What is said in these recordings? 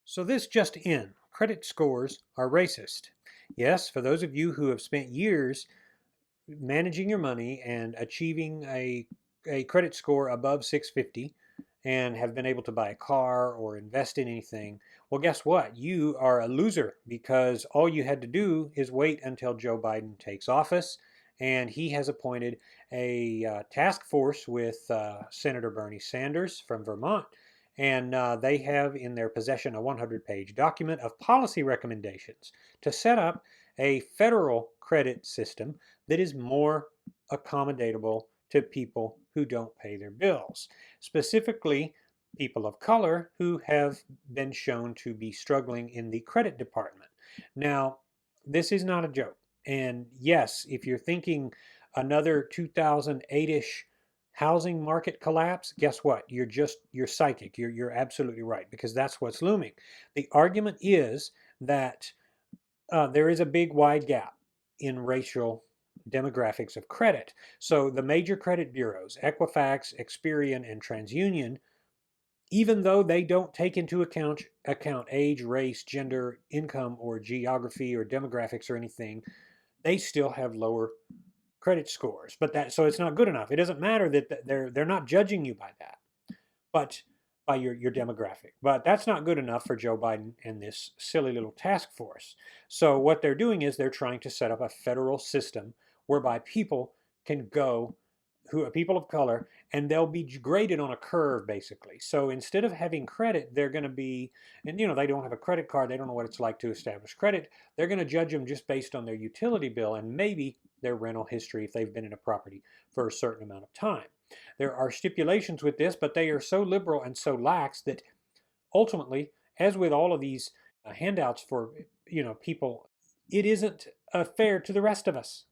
So this just in, credit scores are racist. Yes, for those of you who have spent years managing your money and achieving a credit score above 650 and have been able to buy a car or invest in anything, well, guess what? You are a loser because all you had to do is wait until Joe Biden takes office. And he has appointed a task force with Senator Bernie Sanders from Vermont. And they have in their possession a 100-page document of policy recommendations to set up a federal credit system that is more accommodatable to people who don't pay their bills, specifically people of color who have been shown to be struggling in the credit department. Now, this is not a joke. And yes, if you're thinking another 2008-ish housing market collapse, guess what? You're psychic. You're absolutely right because that's what's looming. The argument is that there is a big wide gap in racial demographics of credit. So the major credit bureaus, Equifax, Experian, and TransUnion, even though they don't take into account age, race, gender, income, or geography or demographics or anything, they still have lower credit scores. But that so it's not good enough. It doesn't matter that they're not judging you by that, but by your demographic. But that's not good enough for Joe Biden and this silly little task force. So what they're doing is they're trying to set up a federal system whereby people can go who are people of color and they'll be graded on a curve basically. So instead of having credit, they're going to be, and they don't have a credit card, they don't know what it's like to establish credit. They're going to judge them just based on their utility bill and maybe their rental history if they've been in a property for a certain amount of time. There are stipulations with this, but they are so liberal and so lax that ultimately, as with all of these handouts for people, it isn't fair to the rest of us.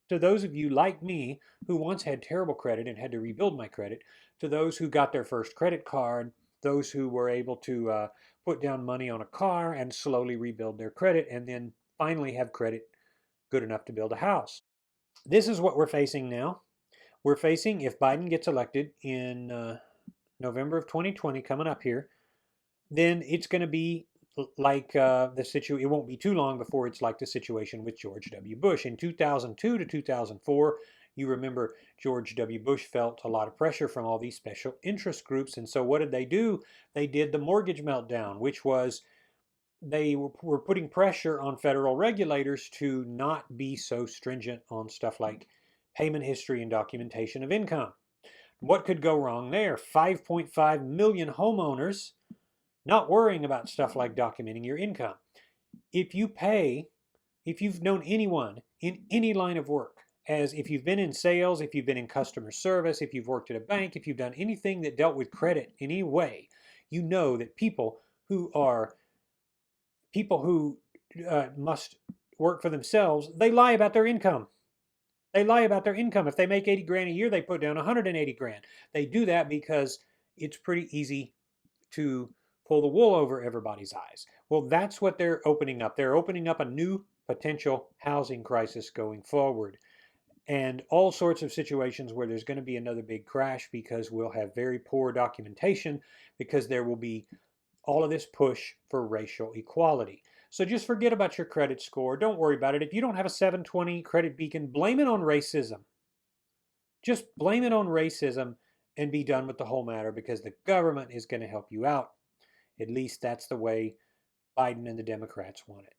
To those of you like me who once had terrible credit and had to rebuild my credit, to those who got their first credit card, those who were able to put down money on a car and slowly rebuild their credit and then finally have credit good enough to build a house. This is what we're facing now. We're facing, if Biden gets elected in November of 2020, coming up here, then it's going to be like the situation. It won't be too long before it's like the situation with George W. Bush. In 2002 to 2004, you remember George W. Bush felt a lot of pressure from all these special interest groups. And so what did they do? They did the mortgage meltdown, which was they were putting pressure on federal regulators to not be so stringent on stuff like payment history and documentation of income. What could go wrong there? 5.5 million homeowners not worrying about stuff like documenting your income. If you've known anyone in any line of work, as if you've been in sales, if you've been in customer service, if you've worked at a bank, if you've done anything that dealt with credit in any way, you know that people who must work for themselves, they lie about their income. They lie about their income. If they make 80 grand a year, they put down 180 grand. They do that because it's pretty easy to pull the wool over everybody's eyes. Well, that's what they're opening up. They're opening up a new potential housing crisis going forward and all sorts of situations where there's going to be another big crash because we'll have very poor documentation because there will be all of this push for racial equality. So just forget about your credit score. Don't worry about it. If you don't have a 720 credit beacon, blame it on racism. Just blame it on racism and be done with the whole matter because the government is going to help you out. At least that's the way Biden and the Democrats want it.